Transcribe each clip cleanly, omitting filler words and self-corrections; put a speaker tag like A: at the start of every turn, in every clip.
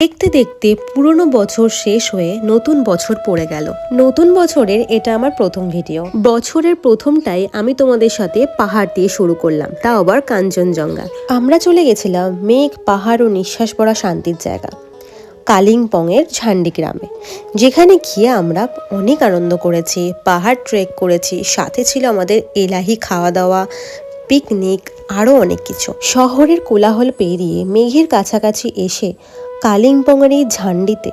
A: দেখতে দেখতে পুরনো বছর শেষ হয়ে নতুন বছর পড়ে গেল। নতুন বছরের এটা আমার প্রথম ভিডিও। বছরের প্রথমটাই আমি তোমাদের সাথে পাহাড় দিয়ে শুরু করলাম, তা আবার কাঞ্চনজঙ্ঘা। আমরা চলে গেছিলাম মেঘ, পাহাড় ও নিঃশ্বাস পড়া শান্তির জায়গা কালিম্পংয়ের ঝান্ডি গ্রামে, যেখানে গিয়ে আমরা অনেক আনন্দ করেছি, পাহাড় ট্রেক করেছি, সাথে ছিল আমাদের এলাহি খাওয়া দাওয়া, পিকনিক, আরও অনেক কিছু। শহরের কোলাহল পেরিয়ে মেঘের কাছাকাছি এসে কালিম্পংয়ের এই ঝান্ডিতে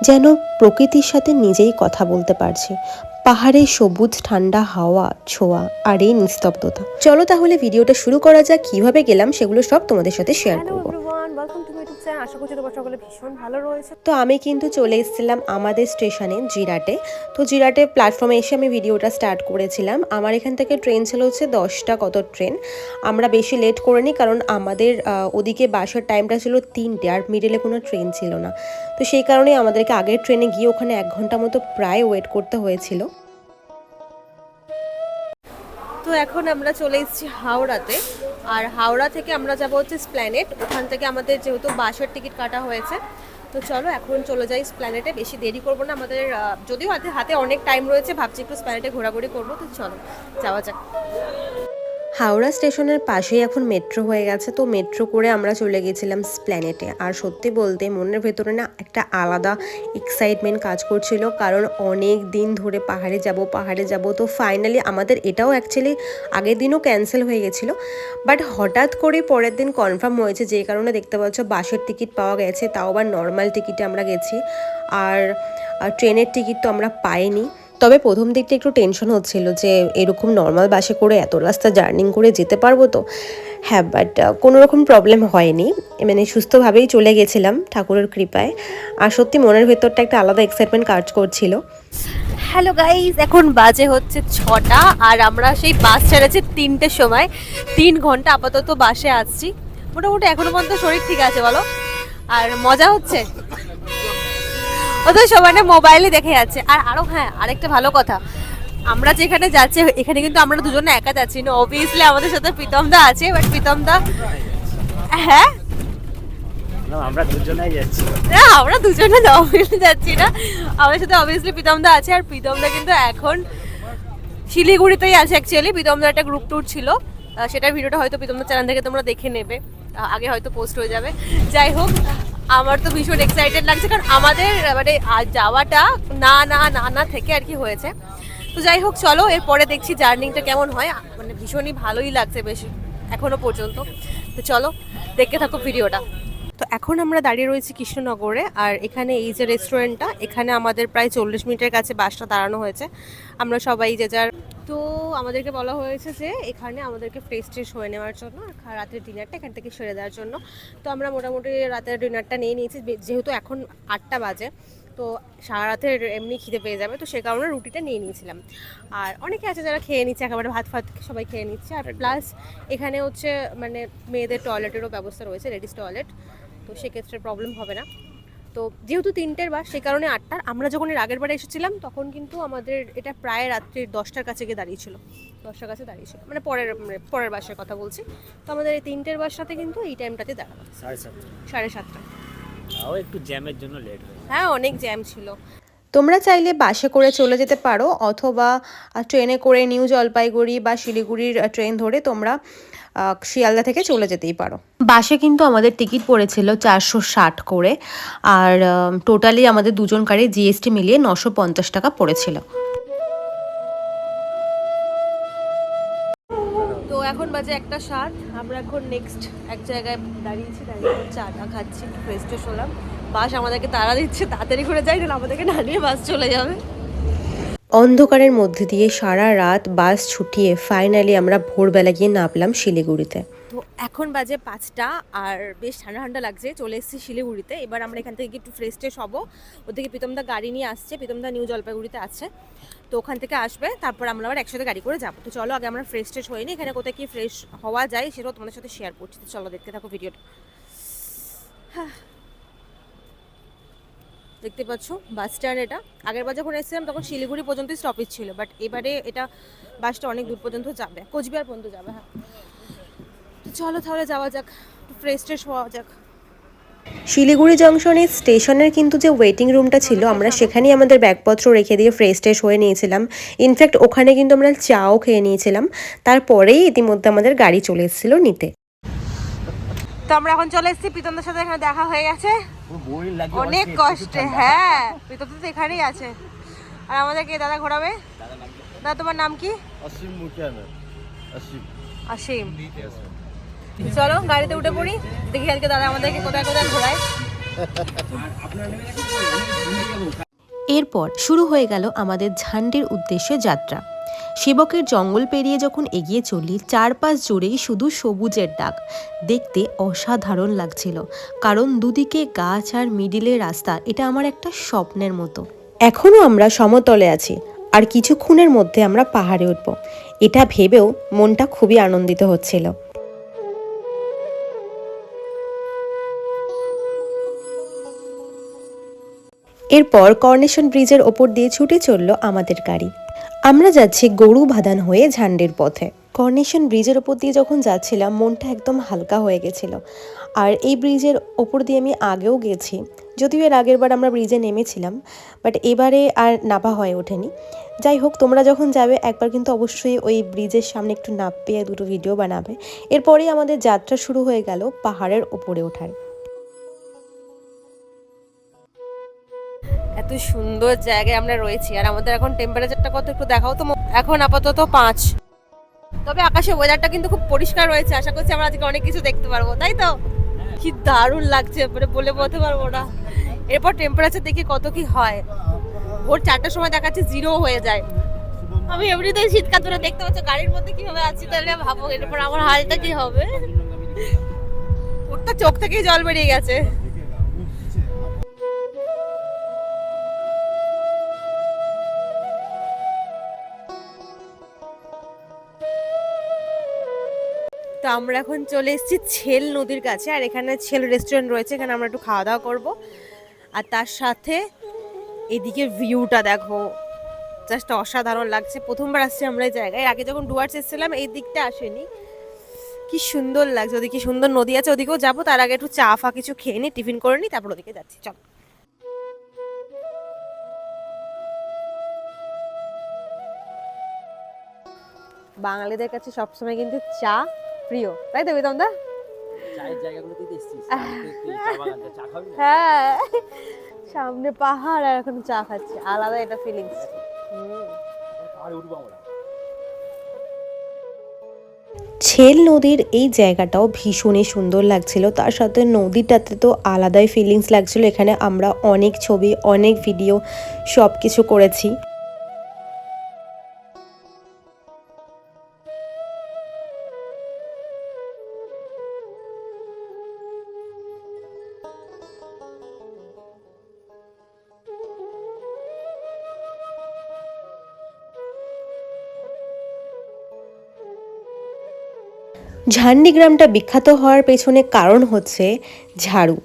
A: যেন প্রকৃতির সাথে নিজেই কথা বলতে পারছি। পাহাড়ের সবুজ ঠান্ডা হাওয়া ছোঁয়া আর এই নিস্তব্ধতা। চলো তাহলে ভিডিওটা শুরু করা যাক। কিভাবে গেলাম সেগুলো সব তোমাদের সাথে শেয়ার করবো।
B: আশা করছি তোমরা সকলে ভীষণ ভালো রয়েছে।
A: তো আমি কিন্তু চলে এসেছিলাম আমাদের স্টেশনে জিরাটে। তো জিরাটে প্ল্যাটফর্মে এসে আমি ভিডিওটা স্টার্ট করেছিলাম। আমার এখান থেকে ট্রেন ছিল হচ্ছে 10টা কত ট্রেন। আমরা বেশি লেট করিনি, কারণ আমাদের ওদিকে বাসের টাইমটা ছিল 3টে, আর মিডলে কোনো ট্রেন ছিল না। তো সেই কারণেই আমাদেরকে আগের ট্রেনে গিয়ে ওখানে 1 ঘন্টা মতো প্রায় ওয়েট করতে হয়েছিল।
B: তো এখন আমরা চলে এসেছি হাওড়াতে, আর হাওড়া থেকে আমরা যাবো হচ্ছে স্প্ল্যানেট। ওখান থেকে আমাদের যেহেতু বাসের টিকিট কাটা হয়েছে, তো চলো এখন চলে যাই স্প্ল্যানেটে। বেশি দেরি করবো না, আমাদের যদিও হাতে অনেক টাইম রয়েছে, ভাবছি একটু স্প্ল্যানেটে ঘোরাঘুরি করবো। তো চলো যাওয়া যাক।
A: হাওড়া স্টেশনের পাশেই এখন মেট্রো হয়ে গেছে, তো মেট্রো করে আমরা চলে গেছিলাম স্প্ল্যানেটে। আর সত্যি বলতে মনের ভেতরে না একটা আলাদা এক্সাইটমেন্ট কাজ করছিল, কারণ অনেক দিন ধরে পাহাড়ে যাব। তো ফাইনালি আমাদের এটাও অ্যাকচুয়ালি আগের দিনও ক্যান্সেল হয়ে গেছিলো, বাট হঠাৎ করে পরের দিন কনফার্ম হয়েছে, যে কারণে দেখতে পাচ্ছ বাসের টিকিট পাওয়া গেছে, তাও আবার নর্মাল টিকিটে আমরা গেছি। আর ট্রেনের টিকিট তো আমরা পাইনি। তবে প্রথম দিকটা একটু টেনশন হচ্ছিল যে এরকম নর্মাল বাসে করে এত রাস্তা জার্নি করে যেতে পারবো তো। হ্যাঁ, বাট কোনো রকম প্রবলেম হয়নি, মানে সুস্থভাবেই চলে গেছিলাম ঠাকুরের কৃপায়। আর সত্যি মনের ভেতরটা একটা আলাদা এক্সাইটমেন্ট কাজ করছিল।
B: হ্যালো গাইজ, এখন বাজে হচ্ছে 6টা, আর আমরা সেই বাস ছেড়েছি 3টের সময়। 3 ঘন্টা আপাতত বাসে আসছি। মোটামুটি এখনো পর্যন্ত শরীর ঠিক আছে বলো, আর মজা হচ্ছে। ও তো সবাই মোবাইলে দেখে যাচ্ছে। আর আরো হ্যাঁ, আরেকটা ভালো কথা, আমরা যেখানে যাচ্ছি এখানে কিন্তু আমরা দুজনে একা যাচ্ছি না, অবভিয়াসলি আমাদের সাথে প্রীতমদা আছে। বাট প্রীতমদা, হ্যাঁ
C: আমরা দুজনেই যাচ্ছি
B: না, আমরা দুজনে যাচ্ছি না, আমাদের সাথে অবভিয়াসলি প্রীতমদা আছে। আর প্রীতমদা কিন্তু এখন শিলিগুড়িতেই আছে। অ্যাকচুয়ালি প্রীতমদার একটা গ্রুপ ট্যুর ছিল, সেটার ভিডিওটা হয়তো প্রীতমদার চ্যানেল থেকে তোমরা দেখে নেবে, আগে হয়তো পোস্ট হয়ে যাবে। যাই হোক, আমার তো ভীষণ এক্সাইটেড লাগছে, কারণ আমাদের মানে যাওয়াটা না না না না থেকে আর কি হয়েছে। তো যাই হোক, চলো এরপরে দেখছি জার্নিটা কেমন হয়। মানে ভীষণই ভালোই লাগছে বেশি এখনো পর্যন্ত। তো চলো দেখতে থাকো ভিডিওটা। তো এখন আমরা দাঁড়িয়ে রয়েছি কৃষ্ণনগরে, আর এখানে এই যে রেস্টুরেন্টটা, এখানে আমাদের প্রায় 40 মিনিটের কাছে বাসটা দাঁড়ানো হয়েছে। আমরা সবাই যে যার, তো আমাদেরকে বলা হয়েছে যে এখানে আমাদেরকে ফ্রেশ ট্রেশ হয়ে নেওয়ার জন্য, আর রাতের ডিনারটা এখান থেকে সেরে দেওয়ার জন্য। তো আমরা মোটামুটি রাতের ডিনারটা নিয়ে নিয়েছি, যেহেতু এখন 8টা বাজে, তো সারা রাতের এমনি খিদে পেয়ে যাবে, তো সে কারণে রুটিটা নিয়ে নিয়েছিলাম। আর অনেকে আছে যারা খেয়ে নিচ্ছে, একেবারে ভাত সবাই খেয়ে নিচ্ছে। আর প্লাস এখানে হচ্ছে মানে মেয়েদের টয়লেটেরও ব্যবস্থা রয়েছে, লেডিস টয়লেট, তো সেক্ষেত্রে প্রবলেম হবে না। তো যেহেতু 3টের বাস, সেই কারণে 8টার। আমরা যখন এর আগের বারে এসেছিলাম তখন কিন্তু আমাদের এটা প্রায় রাত্রি 10টার কাছে গিয়ে দাঁড়িয়েছিল, 10টার কাছে দাঁড়িয়েছিল, মানে পরের বাসের কথা বলছি। তো আমাদের এই 3টের বাসটাতে কিন্তু এই টাইমটাতে দাঁড়ানো 7:30।
C: তাও একটু জ্যামের জন্য লেট হয়ে
B: হ্যাঁ, অনেক জ্যাম ছিল।
A: তোমরা চাইলে বাসে করে চলে যেতে পারো, অথবা ট্রেনে করে নিউ জলপাইগুড়ি বা শিলিগুড়ির ট্রেন ধরে তোমরা শিয়ালদা থেকে চলে যেতেই পারো। বাসে কিন্তু আমাদের টিকিট পড়েছিল 460 করে, আর টোটালি আমাদের দুজনকারই জিএসটি মিলিয়ে 950 টাকা পড়েছিল।
B: তো এখন বাজে 1:07। আমরা এখন নেক্সট এক জায়গায় দাঁড়িয়ে চাটা খাচ্ছি, ফ্রেশ ট্রেশ হলাম। বাস আমাদেরকে তাড়া দিচ্ছে, তাড়াতাড়ি করে যাই, নাহলে আমাদেরকে নামিয়ে বাস চলে যাবে।
A: অন্ধকারের মধ্যে দিয়ে সারা রাত বাস ছুটিয়ে ফাইনালি আমরা ভোরবেলা গিয়ে নামলাম শিলিগুড়িতে।
B: তো এখন বাজে 5টা, আর বেশ ঠান্ডা ঠান্ডা লাগছে। চলে এসেছি শিলিগুড়িতে। এবার আমরা এখান থেকে একটু ফ্রেশ ট্রেশ হবো। ওদিকে প্রীতমদা গাড়ি নিয়ে আসছে, প্রীতমদা নিউ জলপাইগুড়িতে আছে, তো ওখান থেকে আসবে, তারপর আমরা আবার একসাথে গাড়ি করে যাবো। তো চলো আগে আমরা ফ্রেশ ট্রেশ হইনি, এখানে কোথায় কি ফ্রেশ হওয়া যায় সেটাও তোমাদের সাথে শেয়ার করছি। তো চলো দেখতে থাকো ভিডিওটা। দেখতে পাচ্ছ বাস স্ট্যান্ড, এটা আগের বার যখন এসেছিলাম তখন শিলিগুড়ি পর্যন্তই স্টপেজ ছিল, বাট এবারে এটা বাসটা অনেক দূর পর্যন্ত যাবে, কোচবিহার পর্যন্ত যাবে। হ্যাঁ, তো চলো তাহলে যাওয়া যাক, একটু ফ্রেশ ট্রেশ হওয়া যাক।
A: শিলিগুড়ি জংশনের স্টেশনের কিন্তু যে ওয়েটিং রুমটা ছিল আমরা সেখানেই আমাদের ব্যাগপত্র রেখে দিয়ে ফ্রেশ ট্রেশ হয়ে নিয়েছিলাম। ইনফ্যাক্ট ওখানে কিন্তু আমরা চাও খেয়ে নিয়েছিলাম, তারপরেই ইতিমধ্যে আমাদের গাড়ি চলে এসেছিল নিতে।
B: তো আমরা এখন চলে এসেছি, প্রীতমদার সাথে এখানে দেখা হয়ে গেছে অনেক কষ্টে। হ্যাঁ, প্রীতম তো এখানেই আছে। আর আমাদের কে দাদা ঘোরাবে? দাদা তোমার নাম কি? অসীম। চলো গাড়িতে উঠে পড়ি, দেখি আজকে দাদা আমাদেরকে কোথায় কোথায় ঘোরায়।
A: এরপর শুরু হয়ে গেল আমাদের ঝান্ডির উদ্দেশ্যে যাত্রা। সেবকের জঙ্গল পেরিয়ে যখন এগিয়ে চলি, চারপাশ জুড়েই শুধু সবুজের ডাক। দেখতে অসাধারণ লাগছিল, কারণ দুদিকে গাছ আর মিডিলের রাস্তা। এটা আমার একটা স্বপ্নের মতো। এখনও আমরা সমতলে আছি, আর কিছুক্ষণের মধ্যে আমরা পাহাড়ে উঠব। এটা ভেবেও মনটা খুবই আনন্দিত হচ্ছিল। এরপর কর্নেশন ব্রিজের ওপর দিয়ে ছুটে চলল আমাদের গাড়ি। আমরা যাচ্ছি গরু ভাদান হয়ে ঝান্ডের পথে। কর্নেশন ব্রিজের ওপর দিয়ে যখন যাচ্ছিলাম মনটা একদম হালকা হয়ে গেছিল। আর এই ব্রিজের ওপর দিয়ে আমি আগেও গেছি, যদিও এর আগের বার আমরা ব্রিজে নেমেছিলাম, বাট এবারে আর নামা হয়ে ওঠেনি। যাই হোক, তোমরা যখন যাবে একবার কিন্তু অবশ্যই ওই ব্রিজের সামনে একটু নামবে, দুটো ভিডিও বানাবে। এরপরেই আমাদের যাত্রা শুরু হয়ে গেল পাহাড়ের ওপরে ওঠার।
B: এত সুন্দর জায়গায় আমরা রয়েছি, আর আমাদের এখন টেম্পারেচারটা কত একটু দেখাও তো। এখন আপাতত 5, তবে আকাশে ওয়েদারটা কিন্তু খুব পরিষ্কার রয়েছে। আশা করছি আমরা আজকে অনেক কিছু দেখতে পারবো, তাই তো? কি দারুণ লাগছে, মানে বলে বলতে পারবো না। এরপর টেম্পারেচার দেখি কত কি হয়। ভোর 4টার সময় দেখাচ্ছে 0 হয়ে যায়। আমি এমনিতেই শীত কাতুরে, দেখতে পাচ্ছ গাড়ির মধ্যে কিভাবে আছি, তাহলে ভাবো এরপর আমার হালটা কি হবে। ওর তো চোখ থেকেই জল বেরিয়ে গেছে। তো আমরা এখন চলে এসেছি ছেল নদীর কাছে, আর এখানে ছেল রেস্টুরেন্ট রয়েছে, এখানে আমরা একটু খাওয়া দাওয়া করবো। আর তার সাথে এদিকে ভিউটা দেখো, জাস্ট অসাধারণ লাগছে। প্রথমবার আসছি আমরা এই জায়গায়, আগে যখন ডুয়ার্স এসেছিলাম এই দিকটা আসেনি। কি সুন্দর লাগছে, ওদিকে সুন্দর নদী আছে, ওদিকেও যাবো। তার আগে একটু চা ফা কিছু খেয়ে নি, টিফিন করে নি, তারপর ওদিকে যাচ্ছি। চল। বাঙালিদের কাছে সবসময় কিন্তু চা প্রিয়, তাই তো বিতম দা?
C: চায়ের জায়গাগুলোতে এসেছিস, চা বাগানটা, চা খাবি না?
B: হ্যাঁ, সামনে পাহাড় আর এখন চা খাচ্ছি, আলাদা এটা ফিলিংস।
C: পাহাড়ে উঠবো আমরা।
A: ছেল নদীর এই জায়গাটাও ভীষণই সুন্দর লাগছিল, তার সাথে নদীটাতে তো আলাদাই ফিলিংস লাগছিল। এখানে আমরা অনেক ছবি, অনেক ভিডিও সব কিছু করেছি। ঝান্ডি গ্রামটা বিখ্যাত হওয়ার পেছনে কারণ হচ্ছে ঝাড়ু।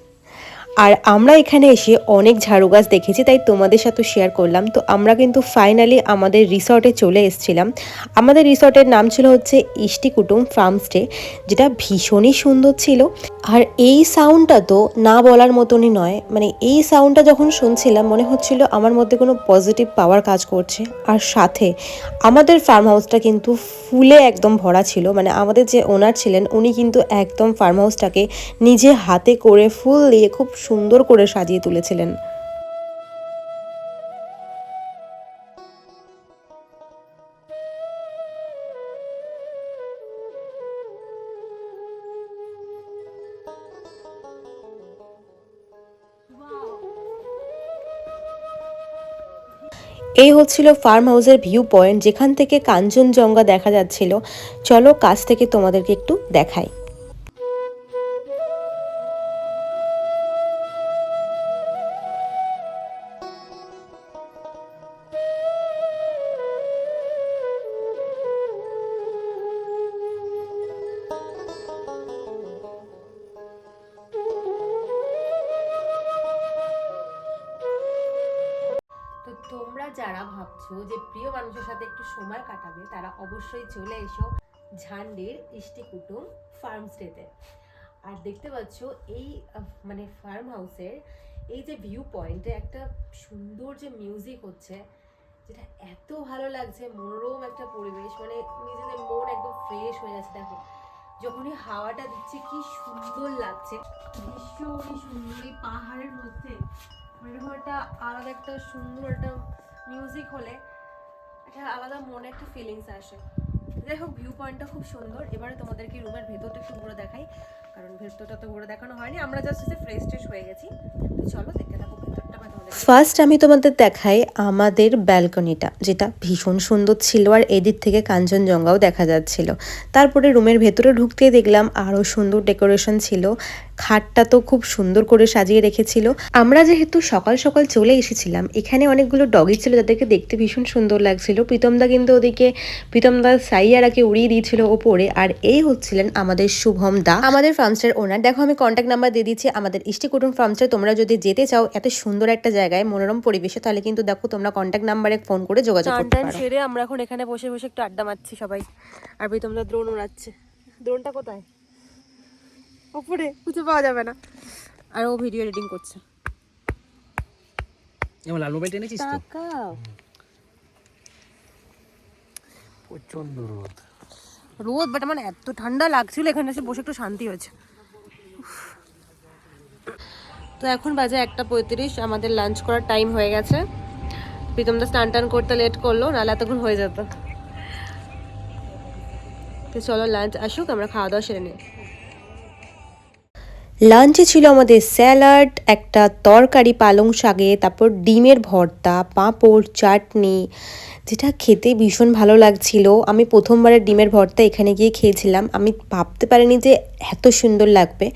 A: আর আমরা এখানে এসে অনেক ঝাড়ু গাছ দেখেছি, তাই তোমাদের সাথে শেয়ার করলাম। তো আমরা কিন্তু ফাইনালি আমাদের রিসর্টে চলে এসেছিলাম। আমাদের রিসর্টের নাম ছিল হচ্ছে ইষ্টি কুটুম ফার্মস্টে, যেটা ভীষণই সুন্দর ছিল। আর এই সাউন্ডটা তো না বলার মতনই নয়, মানে এই সাউন্ডটা যখন শুনছিলাম মনে হচ্ছিল আমার মধ্যে কোনো পজিটিভ পাওয়ার কাজ করছে। আর সাথে আমাদের ফার্ম হাউসটা কিন্তু ফুলে একদম ভরা ছিল, মানে আমাদের যে ওনার ছিলেন উনি কিন্তু একদম ফার্ম হাউসটাকে নিজে হাতে করে ফুল দিয়ে খুব সুন্দর করে সাজিয়ে তুলেছিলেন। এই হচ্ছিল ফার্ম হাউসের ভিউ পয়েন্ট, যেখান থেকে কাঞ্চনজঙ্ঘা দেখা যাচ্ছিল। চলো কাছ থেকে তোমাদেরকে একটু দেখাই। তো তোমরা যারা ভাবছো যে প্রিয় মানুষের সাথে একটু সময় কাটাবে, তারা অবশ্যই চলে এসো ঝান্ডির ইষ্টি কুটুম ফার্মস্টেতে। আর দেখতে পাচ্ছ এই মানে ফার্ম হাউসের এই যে ভিউ পয়েন্টে একটা সুন্দর যে মিউজিক হচ্ছে, যেটা এত ভালো লাগছে, মনোরম একটা পরিবেশ, মানে নিজেদের মন একদম ফ্রেশ হয়ে যাচ্ছে। দেখো যখনই হাওয়াটা দিচ্ছে কি সুন্দর লাগছে, ভীষণই সুন্দর। এই পাহাড়ের মধ্যে এরকম একটা আলাদা একটা সুন্দর একটা মিউজিক হলে একটা আলাদা মনে একটা ফিলিংস আসে। যাই হোক, ভিউ পয়েন্টটা খুব সুন্দর। এবারে তোমাদেরকে রুমের ভেতরটা একটু ঘুরে দেখাই, কারণ ভেতরটা তো ঘুরে দেখানো হয়নি, আমরা জাস্ট ফ্রেশ ট্রেশ হয়ে গেছি। তো চলো দেখতে থাকো ভেতরটা। ফার্স্ট আমি তোমাদের দেখাই আমাদের ব্যালকনিটা, যেটা ভীষণ সুন্দর ছিল আর এদিক থেকে কাঞ্চনজঙ্ঘাও দেখা যাচ্ছিল। তারপরে রুমের ভেতরে ঢুকতেই দেখলাম আরও সুন্দর ডেকোরেশন ছিল, খাটটা তো খুব সুন্দর করে সাজিয়ে রেখেছিল। আমরা যেহেতু সকাল সকাল চলে এসেছিলাম, এখানে অনেকগুলো ডগি ছিল যাদেরকে দেখতে ভীষণ সুন্দর লাগছিল। প্রীতমদা কিন্তু ওদিকে প্রীতমদা সাইয়ারাকে উড়িয়ে দিয়েছিল ওপরে। আর এই হচ্ছিলেন আমাদের শুভম দা, আমাদের ফার্মস্টার ওনার। দেখো আমি কন্ট্যাক্ট নাম্বার দিয়ে দিচ্ছি আমাদের ইষ্টি কুটুম ফার্মস্টার। তোমরা যদি যেতে চাও এত সুন্দর একটা জায়গায় মনোরম পরিবেশে, তাহলে কিন্তু দেখো তোমরা কন্ট্যাক্ট নাম্বারে ফোন করে যোগাযোগ করতে পারো।
B: সেরে আমরা এখন এখানে বসে বসে একটু আড্ডা মারছি সবাই। আর প্রীতমদা দ্রোণ উড়াচ্ছে। দ্রোণটা কোথায়? উপরে, খুঁজে পাওয়া যাবে না। আর ও ভিডিও এডিটিং করছে।
C: এমন লাল মোবাইল টেনেছিস তো?
B: তাকাও,
C: প্রচন্ড রোদ।
B: রোদ, বাট আমার এত ঠান্ডা লাগছিল এখানে এসে বসে একটু শান্তি হয়েছে। তো এখন বাজে 1:35, আমাদের লাঞ্চ করার টাইম হয়ে গেছে। প্রীতমদা স্নান টান করতে লেট করলো, নাহলে এতক্ষণ হয়ে যেত। তো চলো লাঞ্চ আসুক, আমরা খাওয়া দাওয়া সেরে নিই।
A: লাঞ্চে ছিল আমাদের স্যালাড, একটা তরকারি পালং শাকে, তারপর ডিমের ভর্তা, পাঁপড়, চাটনি, যেটা খেতে ভীষণ ভালো লাগছিল। আমি প্রথমবারের ডিমের ভর্তা এখানে গিয়ে খেয়েছিলাম, আমি ভাবতে পারিনি যে এত সুন্দর লাগবে।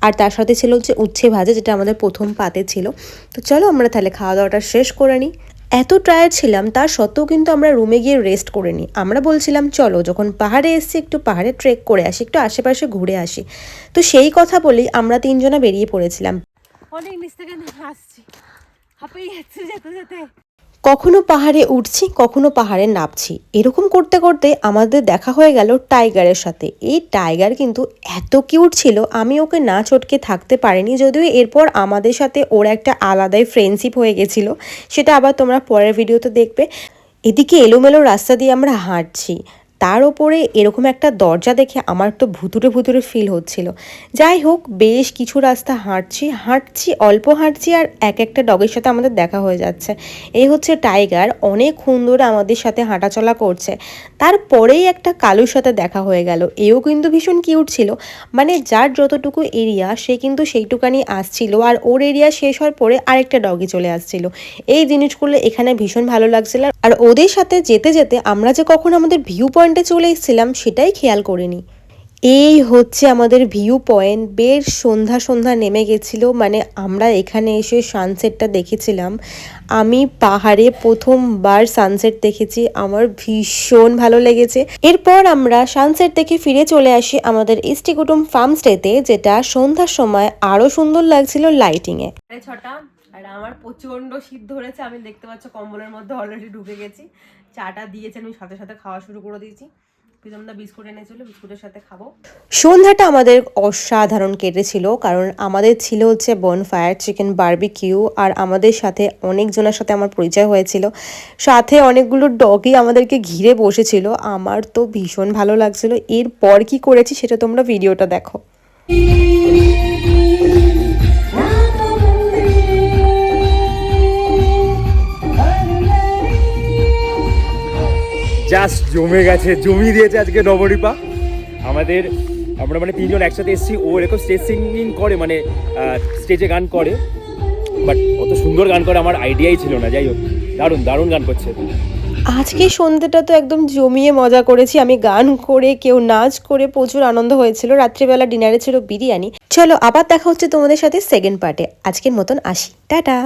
A: আর তার সাথে ছিল হচ্ছে উচ্ছে ভাজা, যেটা আমাদের প্রথম পাতে ছিল। তো চলো আমরা তাহলে খাওয়া দাওয়াটা শেষ করে নিই। এত টায়ার্ড ছিলাম তার সত্ত্বেও কিন্তু আমরা রুমে গিয়ে রেস্ট করে নিই। আমরা বলছিলাম চলো যখন পাহাড়ে এসেছি একটু পাহাড়ে ট্রেক করে আসি, একটু আশেপাশে ঘুরে আসি। তো সেই কথা বলেই আমরা তিনজনা বেরিয়ে পড়েছিলাম।
B: অনেক নিচ থেকে আসছি, হাঁপিয়ে যাচ্ছে যেতে যেতে।
A: কখনো পাহাড়ে উঠছি, কখনো পাহাড়ে নামছি, এরকম করতে করতে আমাদের দেখা হয়ে গেল টাইগারের সাথে। এই টাইগার কিন্তু এত কিউট ছিল, আমি ওকে না চটকে থাকতে পারিনি। যদিও এরপর আমাদের সাথে ওর একটা আলাদাই ফ্রেন্ডশিপ হয়ে গেছিলো, সেটা আবার তোমরা পরের ভিডিওতে দেখবে। এদিকে এলোমেলো রাস্তা দিয়ে আমরা হাঁটছি, তার ওপরে এরকম একটা দরজা দেখে আমার তো ভুতুরে ভুতুরে ফিল হচ্ছিল। যাই হোক, বেশ কিছু রাস্তা হাঁটছি অল্প হাঁটছি, আর এক একটা ডগের সাথে আমাদের দেখা হয়ে যাচ্ছে। এই হচ্ছে টাইগার, অনেকক্ষণ ধরে আমাদের সাথে হাঁটাচলা করছে। তারপরেই একটা কালুর সাথে দেখা হয়ে গেল, এও কিন্তু ভীষণ কিউট ছিল। মানে যার যতটুকু এরিয়া সে কিন্তু সেইটুকানি আসছিল, আর ওর এরিয়া শেষ হওয়ার পরে আরেকটা ডগি চলে আসছিল। এই জিনিসগুলো এখানে ভীষণ ভালো লাগছিল। আর ওদের সাথে যেতে যেতে আমরা যে কখন আমাদের ভিউ পয়েন্টে চলে এসেছিলাম সেটাই খেয়াল করিনি। এই হচ্ছে আমাদের ভিউ পয়েন্ট। বেশ সন্ধ্যা সন্ধ্যা নেমে গেছিল, মানে আমরা এখানে এসে সানসেটটা দেখেছিলাম। আমি পাহাড়ে প্রথমবার সানসেট দেখেছি, আমার ভীষণ ভালো লেগেছে। এরপর আমরা সানসেট দেখে ফিরে চলে আসি আমাদের ইষ্টি কুটুম ফার্ম স্টেতে, যেটা সন্ধ্যার সময় আরো সুন্দর লাগছিল লাইটিংয়ে।
B: 6টা, আর আমার প্রচন্ড শীত ধরেছে। আমি দেখতে পাচ্ছ কম্বলের মধ্যে অলরেডি ঢুকে গেছি। চাটা দিয়েছেন, আমি সাথে সাথে খাওয়া শুরু করে দিয়েছি। প্রীতমদা বিস্কুট এনেছিল, বিস্কুটের সাথে খাবো।
A: সন্ধ্যাটা আমাদের অসাধারণ কেটেছিল, কারণ আমাদের ছিল হচ্ছে বনফায়ার, চিকেন বারবিকিউ, আর আমাদের সাথে অনেকজনের সাথে আমার পরিচয় হয়েছিল। সাথে অনেকগুলো ডগই আমাদেরকে ঘিরে বসেছিল, আমার তো ভীষণ ভালো লাগছিল। এরপর কি করেছি সেটা তোমরা ভিডিওটা দেখো।
C: জাস্ট জমে গেছে, জমিয়ে দিয়েছে আজকে নবরূপা আমাদের। আমরা মানে তিনজন একসাথে এসেছি। ও এরকম স্টেজ সিঙ্গিং করে, মানে স্টেজে গান করে, বাট অত সুন্দর গান করে আমার আইডিয়াই ছিল না। যাই হোক, দারুণ দারুণ গান করছে।
A: আজকে সন্ধ্যেটা তো একদম জমিয়ে মজা করেছি, আমি গান করে, কেউ নাচ করে, প্রচুর আনন্দ হয়েছিল। রাত্রিবেলা ডিনারে ছিল বিরিয়ানি। চলো আবার দেখা হচ্ছে তোমাদের সাথে সেকেন্ড পার্টে। আজকের মতন আসি, টাটা।